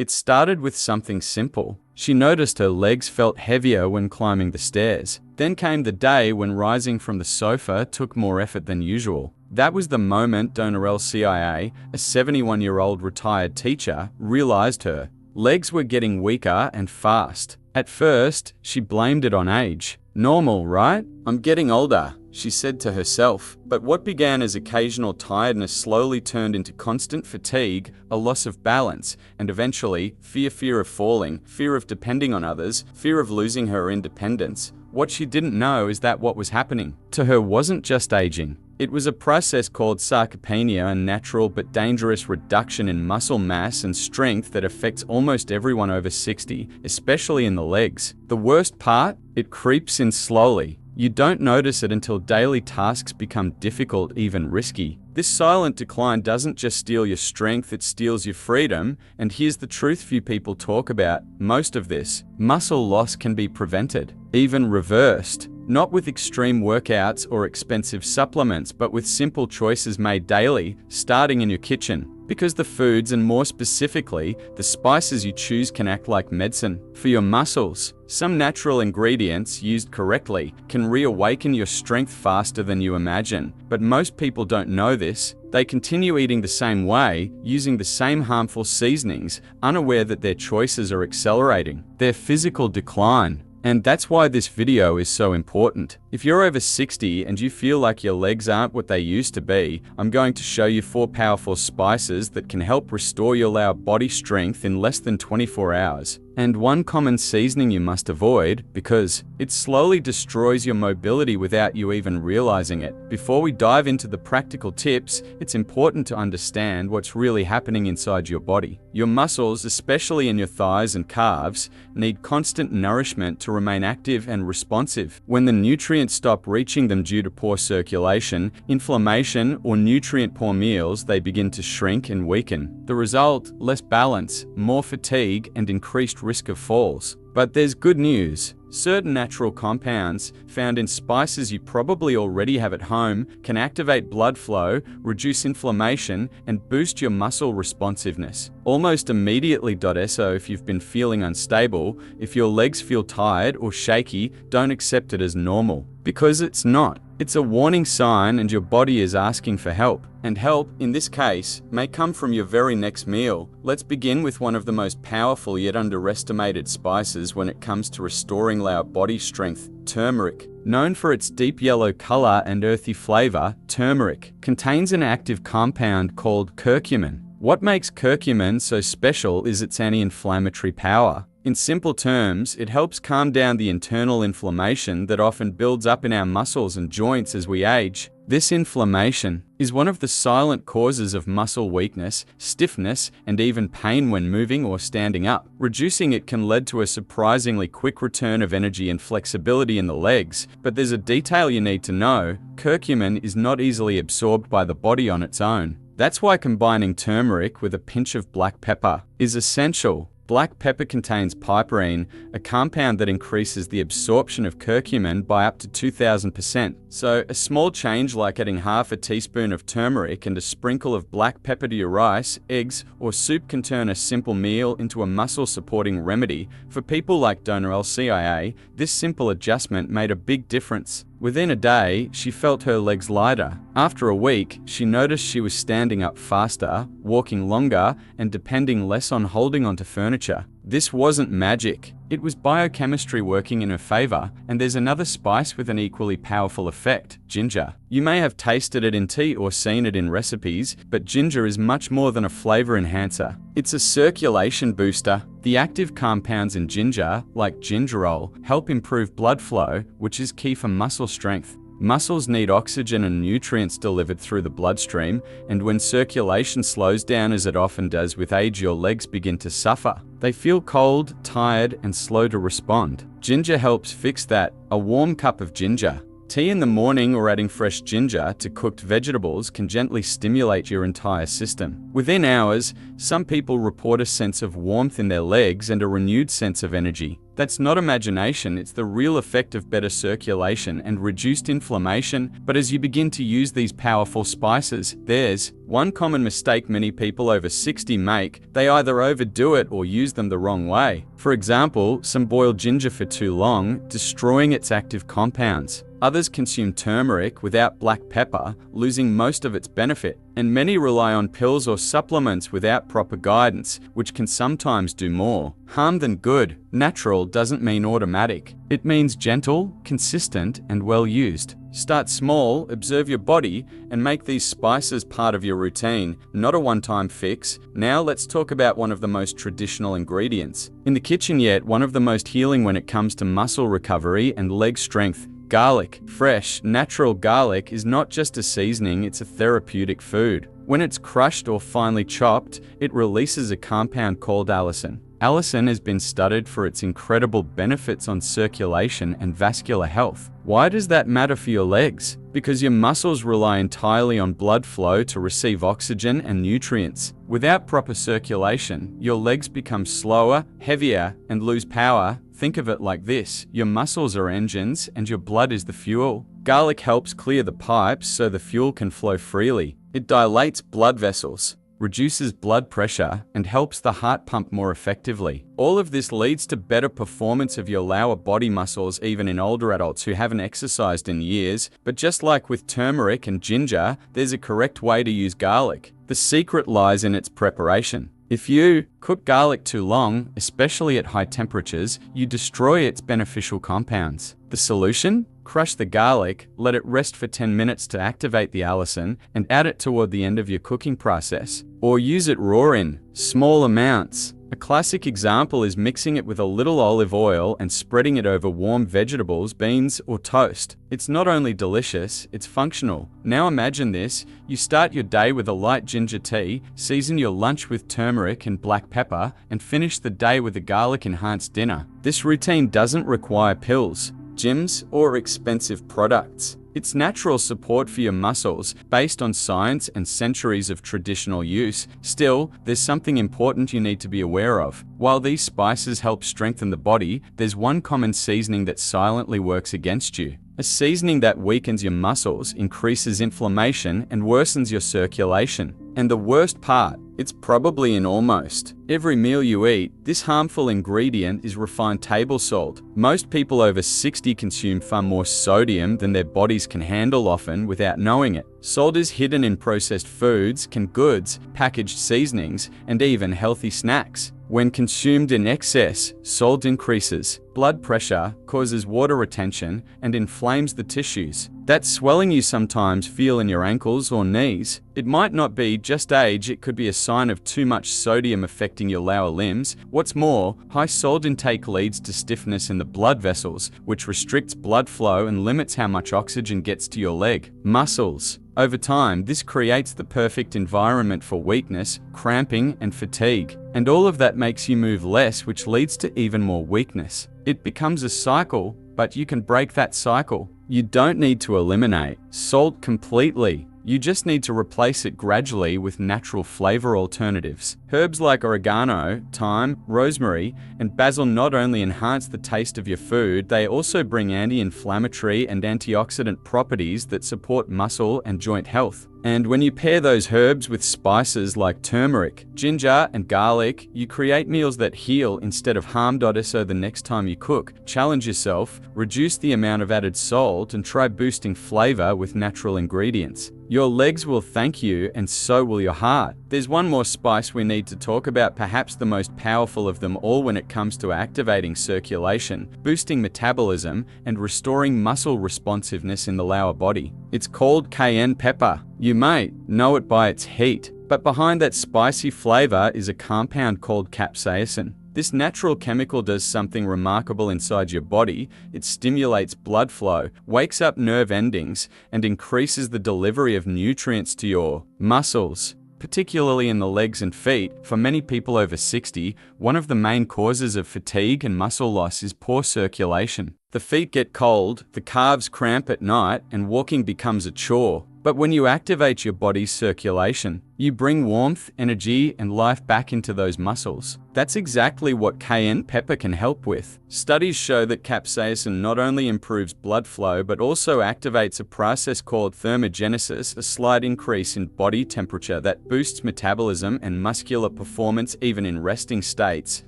It started with something simple. She noticed her legs felt heavier when climbing the stairs. Then came the day when rising from the sofa took more effort than usual. That was the moment Donarelle CIA, a 71-year-old retired teacher, realized her legs were getting weaker and fast. At first, she blamed it on age. Normal, right? I'm getting older, she said to herself. But what began as occasional tiredness slowly turned into constant fatigue, a loss of balance, and eventually fear of falling, fear of depending on others, fear of losing her independence. What she didn't know is that what was happening to her wasn't just aging. It was a process called sarcopenia, a natural but dangerous reduction in muscle mass and strength that affects almost everyone over 60, especially in the legs. The worst part? It creeps in slowly. You don't notice it until daily tasks become difficult, even risky. This silent decline doesn't just steal your strength, it steals your freedom. And here's the truth few people talk about. Most of this muscle loss can be prevented, even reversed. Not with extreme workouts or expensive supplements, but with simple choices made daily, starting in your kitchen. Because the foods, and more specifically, the spices you choose, can act like medicine for your muscles. Some natural ingredients, used correctly, can reawaken your strength faster than you imagine. But most people don't know this. They continue eating the same way, using the same harmful seasonings, unaware that their choices are accelerating their physical decline. And that's why this video is so important. If you're over 60 and you feel like your legs aren't what they used to be, I'm going to show you 4 powerful spices that can help restore your lower body strength in less than 24 hours. And 1 common seasoning you must avoid, because it slowly destroys your mobility without you even realizing it. Before we dive into the practical tips, it's important to understand what's really happening inside your body. Your muscles, especially in your thighs and calves, need constant nourishment to remain active and responsive. When the nutrients stop reaching them due to poor circulation, inflammation, or nutrient-poor meals, they begin to shrink and weaken. The result? Less balance, more fatigue, and increased risk of falls. But there's good news. Certain natural compounds found in spices you probably already have at home can activate blood flow, reduce inflammation, and boost your muscle responsiveness almost immediately. So if you've been feeling unstable, if your legs feel tired or shaky, don't accept it as normal, because it's not. It's a warning sign, and your body is asking for help. And help, in this case, may come from your very next meal. Let's begin with one of the most powerful yet underestimated spices when it comes to restoring lower body strength: turmeric. Known for its deep yellow color and earthy flavor, turmeric contains an active compound called curcumin. What makes curcumin so special is its anti-inflammatory power. In simple terms, it helps calm down the internal inflammation that often builds up in our muscles and joints as we age. This inflammation is one of the silent causes of muscle weakness, stiffness, and even pain when moving or standing up. Reducing it can lead to a surprisingly quick return of energy and flexibility in the legs. But there's a detail you need to know: curcumin is not easily absorbed by the body on its own. That's why combining turmeric with a pinch of black pepper is essential. Black pepper contains piperine, a compound that increases the absorption of curcumin by up to 2,000%. So a small change like adding half a teaspoon of turmeric and a sprinkle of black pepper to your rice, eggs, or soup can turn a simple meal into a muscle-supporting remedy. For people like Donarelle CIA, this simple adjustment made a big difference. Within a day, she felt her legs lighter. After a week, she noticed she was standing up faster, walking longer, and depending less on holding onto furniture. This wasn't magic. It was biochemistry working in her favor. And there's another spice with an equally powerful effect: ginger. You may have tasted it in tea or seen it in recipes, but ginger is much more than a flavor enhancer. It's a circulation booster. The active compounds in ginger, like gingerol, help improve blood flow, which is key for muscle strength. Muscles need oxygen and nutrients delivered through the bloodstream, and when circulation slows down, as it often does with age, your legs begin to suffer. They feel cold, tired, and slow to respond. Ginger helps fix that. A warm cup of ginger, tea in the morning, or adding fresh ginger to cooked vegetables can gently stimulate your entire system. Within hours, some people report a sense of warmth in their legs and a renewed sense of energy. That's not imagination, it's the real effect of better circulation and reduced inflammation. But as you begin to use these powerful spices, there's one common mistake many people over 60 make. They either overdo it or use them the wrong way. For example, some boil ginger for too long, destroying its active compounds. Others consume turmeric without black pepper, losing most of its benefit. And many rely on pills or supplements without proper guidance, which can sometimes do more harm than good. Natural doesn't mean automatic. It means gentle, consistent, and well used. Start small, observe your body, and make these spices part of your routine, not a one-time fix. Now let's talk about one of the most traditional ingredients in the kitchen, yet one of the most healing when it comes to muscle recovery and leg strength. Garlic. Fresh, natural garlic is not just a seasoning, it's a therapeutic food. When it's crushed or finely chopped, it releases a compound called allicin. Allicin has been studied for its incredible benefits on circulation and vascular health. Why does that matter for your legs? Because your muscles rely entirely on blood flow to receive oxygen and nutrients. Without proper circulation, your legs become slower, heavier, and lose power. Think of it like this: your muscles are engines and your blood is the fuel. Garlic helps clear the pipes so the fuel can flow freely. It dilates blood vessels, reduces blood pressure, and helps the heart pump more effectively. All of this leads to better performance of your lower body muscles even in older adults who haven't exercised in years. But just like with turmeric and ginger, there's a correct way to use garlic. The secret lies in its preparation. If you cook garlic too long, especially at high temperatures, you destroy its beneficial compounds. The solution? Crush the garlic, let it rest for 10 minutes to activate the allicin, and add it toward the end of your cooking process. Or use it raw in small amounts. A classic example is mixing it with a little olive oil and spreading it over warm vegetables, beans, or toast. It's not only delicious, it's functional. Now imagine this: you start your day with a light ginger tea, season your lunch with turmeric and black pepper, and finish the day with a garlic-enhanced dinner. This routine doesn't require pills, gyms, or expensive products. It's natural support for your muscles, based on science and centuries of traditional use. Still, there's something important you need to be aware of. While these spices help strengthen the body, there's one common seasoning that silently works against you. A seasoning that weakens your muscles, increases inflammation, and worsens your circulation. And the worst part, it's probably in almost every meal you eat. This harmful ingredient is refined table salt. Most people over 60 consume far more sodium than their bodies can handle, often without knowing it. Salt is hidden in processed foods, canned goods, packaged seasonings, and even healthy snacks. When consumed in excess, salt increases blood pressure, causes water retention, and inflames the tissues. That swelling you sometimes feel in your ankles or knees, it might not be just age, it could be a sign of too much sodium affecting your lower limbs. What's more, high salt intake leads to stiffness in the blood vessels, which restricts blood flow and limits how much oxygen gets to your leg muscles. Over time, this creates the perfect environment for weakness, cramping, and fatigue. And all of that makes you move less, which leads to even more weakness. It becomes a cycle, but you can break that cycle. You don't need to eliminate salt completely. You just need to replace it gradually with natural flavor alternatives. Herbs like oregano, thyme, rosemary, and basil not only enhance the taste of your food, they also bring anti-inflammatory and antioxidant properties that support muscle and joint health. And when you pair those herbs with spices like turmeric, ginger, and garlic, you create meals that heal instead of harm. So the next time you cook, challenge yourself, reduce the amount of added salt, and try boosting flavor with natural ingredients. Your legs will thank you, and so will your heart. There's one more spice we need to talk about, perhaps the most powerful of them all when it comes to activating circulation, boosting metabolism, and restoring muscle responsiveness in the lower body. It's called cayenne pepper. You may know it by its heat, but behind that spicy flavor is a compound called capsaicin. This natural chemical does something remarkable inside your body. It stimulates blood flow, wakes up nerve endings, and increases the delivery of nutrients to your muscles, particularly in the legs and feet. For many people over 60, one of the main causes of fatigue and muscle loss is poor circulation. The feet get cold, the calves cramp at night, and walking becomes a chore. But when you activate your body's circulation, you bring warmth, energy, and life back into those muscles. That's exactly what cayenne pepper can help with. Studies show that capsaicin not only improves blood flow but also activates a process called thermogenesis, a slight increase in body temperature that boosts metabolism and muscular performance even in resting states.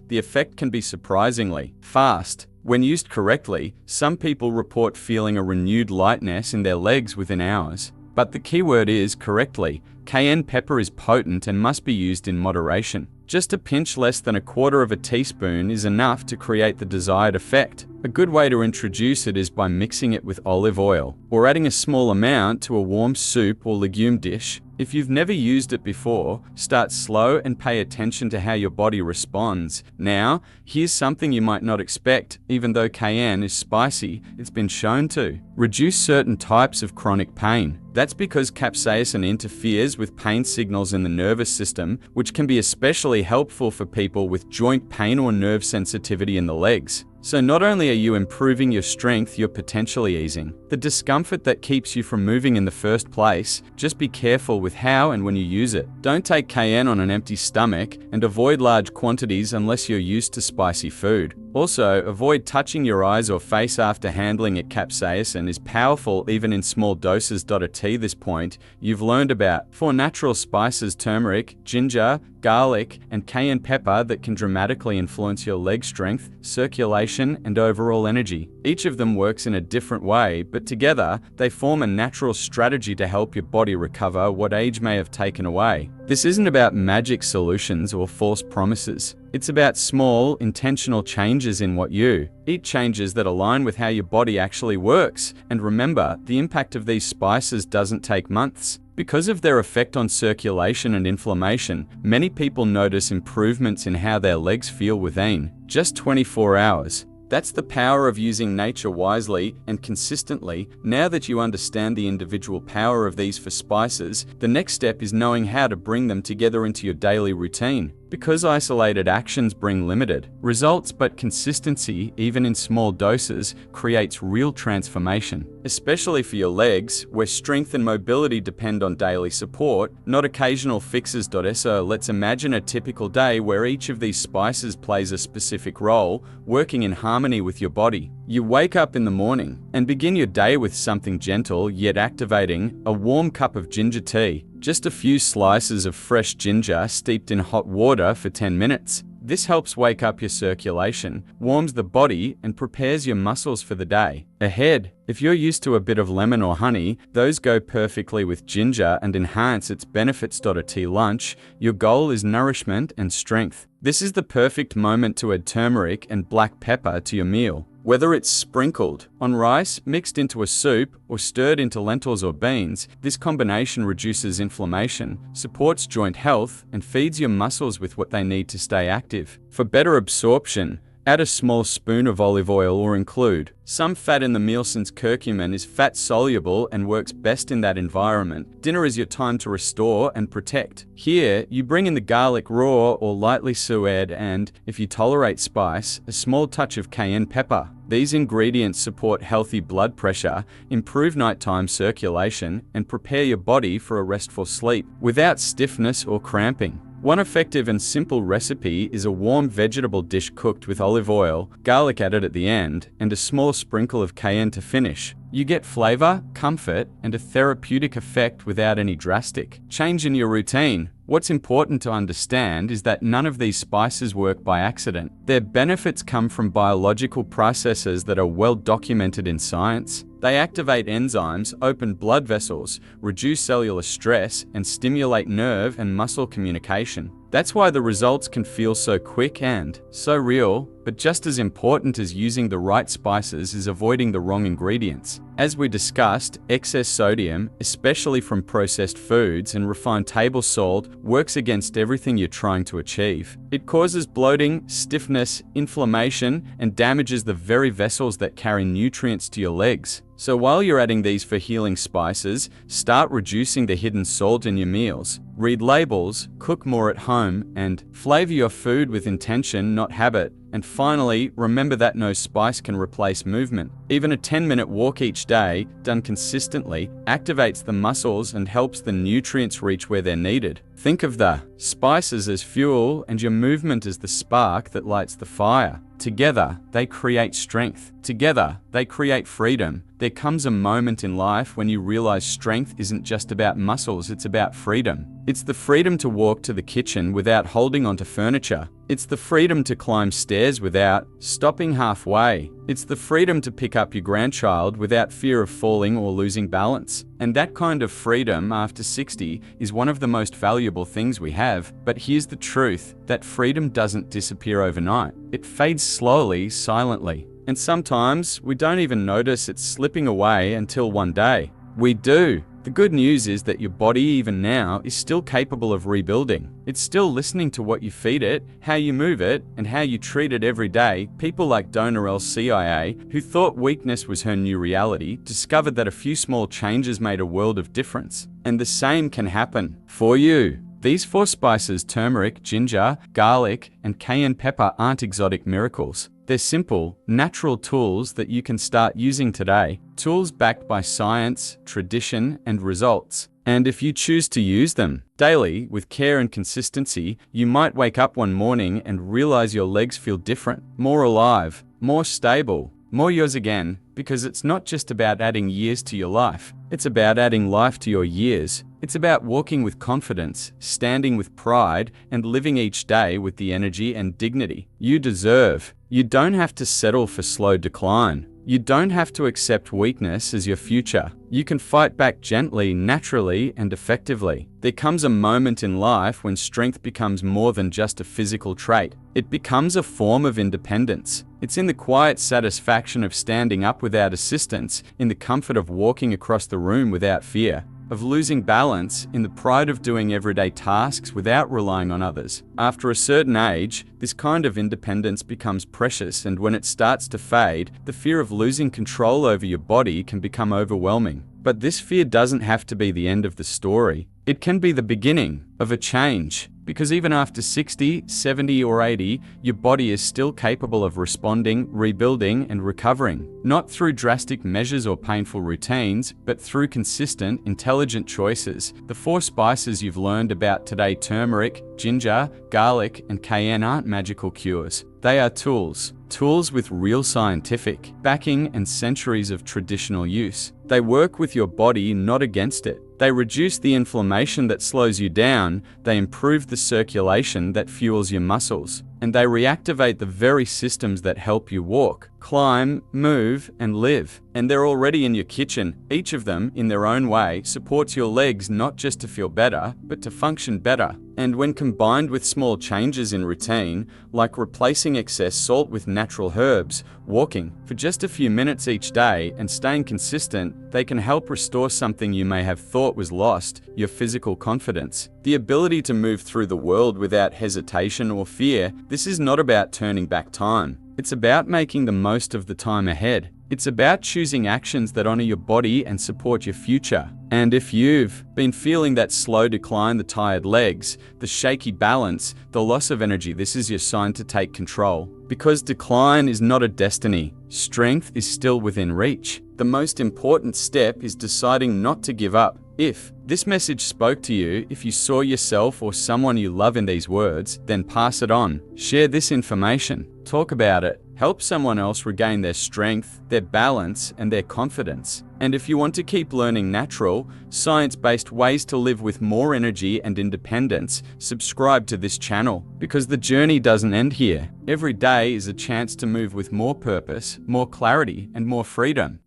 The effect can be surprisingly fast. When used correctly, some people report feeling a renewed lightness in their legs within hours. But the keyword is correctly. Cayenne pepper is potent and must be used in moderation. Just a pinch less than 1/4 teaspoon is enough to create the desired effect. A good way to introduce it is by mixing it with olive oil, or adding a small amount to a warm soup or legume dish. If you've never used it before, start slow and pay attention to how your body responds. Now, here's something you might not expect. Even though cayenne is spicy, it's been shown to reduce certain types of chronic pain. That's because capsaicin interferes with pain signals in the nervous system, which can be especially helpful for people with joint pain or nerve sensitivity in the legs. So not only are you improving your strength, you're potentially easing the discomfort that keeps you from moving in the first place. Just be careful with how and when you use it. Don't take cayenne on an empty stomach, and avoid large quantities unless you're used to spicy food. Also, avoid touching your eyes or face after handling it. Capsaicin is powerful even in small doses. At this point, you've learned about 4 natural spices: turmeric, ginger, garlic, and cayenne pepper that can dramatically influence your leg strength, circulation, and overall energy. Each of them works in a different way, but together they form a natural strategy to help your body recover what age may have taken away. This isn't about magic solutions or false promises. It's about small, intentional changes in what you eat, changes that align with how your body actually works. And remember, the impact of these spices doesn't take months. Because of their effect on circulation and inflammation, many people notice improvements in how their legs feel within just 24 hours. That's the power of using nature wisely and consistently. Now that you understand the individual power of these 4 spices, the next step is knowing how to bring them together into your daily routine. Because isolated actions bring limited results, but consistency, even in small doses, creates real transformation. Especially for your legs, where strength and mobility depend on daily support, not occasional fixes. So let's imagine a typical day where each of these spices plays a specific role, working in harmony with your body. You wake up in the morning and begin your day with something gentle yet activating: a warm cup of ginger tea. Just a few slices of fresh ginger steeped in hot water for 10 minutes. This helps wake up your circulation, warms the body, and prepares your muscles for the day ahead. If you're used to a bit of lemon or honey, those go perfectly with ginger and enhance its benefits. At lunch, your goal is nourishment and strength. This is the perfect moment to add turmeric and black pepper to your meal. Whether it's sprinkled on rice, mixed into a soup, or stirred into lentils or beans, this combination reduces inflammation, supports joint health, and feeds your muscles with what they need to stay active. For better absorption, add a small spoon of olive oil or include some fat in the meal, since curcumin is fat soluble and works best in that environment. Dinner is your time to restore and protect. Here, you bring in the garlic raw or lightly sautéed and, if you tolerate spice, a small touch of cayenne pepper. These ingredients support healthy blood pressure, improve nighttime circulation, and prepare your body for a restful sleep without stiffness or cramping. One effective and simple recipe is a warm vegetable dish cooked with olive oil, garlic added at the end, and a small sprinkle of cayenne to finish. You get flavor, comfort, and a therapeutic effect without any drastic change in your routine. What's important to understand is that none of these spices work by accident. Their benefits come from biological processes that are well documented in science. They activate enzymes, open blood vessels, reduce cellular stress, and stimulate nerve and muscle communication. That's why the results can feel so quick and so real. But just as important as using the right spices is avoiding the wrong ingredients. As we discussed, excess sodium, especially from processed foods and refined table salt, works against everything you're trying to achieve. It causes bloating, stiffness, inflammation, and damages the very vessels that carry nutrients to your legs. So while you're adding these for healing spices, start reducing the hidden salt in your meals. read labels, cook more at home, and flavor your food with intention, not habit. And finally, remember that no spice can replace movement. Even a 10-minute walk each day, done consistently, activates the muscles and helps the nutrients reach where they're needed. Think of the spices as fuel and your movement as the spark that lights the fire. Together, they create strength. Together, they create freedom. There comes a moment in life when you realize strength isn't just about muscles, it's about freedom. It's the freedom to walk to the kitchen without holding onto furniture. It's the freedom to climb stairs without stopping halfway. It's the freedom to pick up your grandchild without fear of falling or losing balance. And that kind of freedom after 60 is one of the most valuable things we have. But here's the truth, that freedom doesn't disappear overnight. It fades slowly, silently. And sometimes we don't even notice it's slipping away until one day we do. The good news is that your body, even now, is still capable of rebuilding. It's still listening to what you feed it, how you move it, and how you treat it every day. People like Donna CIA, who thought weakness was her new reality, discovered that a few small changes made a world of difference. And the same can happen for you. These 4 spices, turmeric, ginger, garlic, and cayenne pepper, aren't exotic miracles. They're simple, natural tools that you can start using today. Tools backed by science, tradition, and results. And if you choose to use them daily with care and consistency, you might wake up one morning and realize your legs feel different, more alive, more stable, more yours again, because it's not just about adding years to your life. It's about adding life to your years. It's about walking with confidence, standing with pride, and living each day with the energy and dignity you deserve. You don't have to settle for slow decline. You don't have to accept weakness as your future. You can fight back gently, naturally, and effectively. There comes a moment in life when strength becomes more than just a physical trait. It becomes a form of independence. It's in the quiet satisfaction of standing up without assistance, in the comfort of walking across the room without fear, of losing balance, in the pride of doing everyday tasks without relying on others. After a certain age, this kind of independence becomes precious, and when it starts to fade, the fear of losing control over your body can become overwhelming. But this fear doesn't have to be the end of the story. It can be the beginning of a change. Because even after 60, 70, or 80, your body is still capable of responding, rebuilding, and recovering. Not through drastic measures or painful routines, but through consistent, intelligent choices. The 4 spices you've learned about today, turmeric, ginger, garlic, and cayenne, aren't magical cures. They are tools. Tools with real scientific backing and centuries of traditional use. They work with your body, not against it. They reduce the inflammation that slows you down, they improve the circulation that fuels your muscles, and they reactivate the very systems that help you walk, climb, move, and live. And they're already in your kitchen. Each of them, in their own way, supports your legs not just to feel better, but to function better. And when combined with small changes in routine, like replacing excess salt with natural herbs, walking for just a few minutes each day, and staying consistent, they can help restore something you may have thought was lost, your physical confidence. The ability to move through the world without hesitation or fear. This is not about turning back time. It's about making the most of the time ahead. It's about choosing actions that honor your body and support your future. And if you've been feeling that slow decline, the tired legs, the shaky balance, the loss of energy, this is your sign to take control. Because decline is not a destiny. Strength is still within reach. The most important step is deciding not to give up. If this message spoke to you, if you saw yourself or someone you love in these words, then pass it on. Share this information. Talk about it. Help someone else regain their strength, their balance, and their confidence. And if you want to keep learning natural, science-based ways to live with more energy and independence, subscribe to this channel, because the journey doesn't end here. Every day is a chance to move with more purpose, more clarity, and more freedom.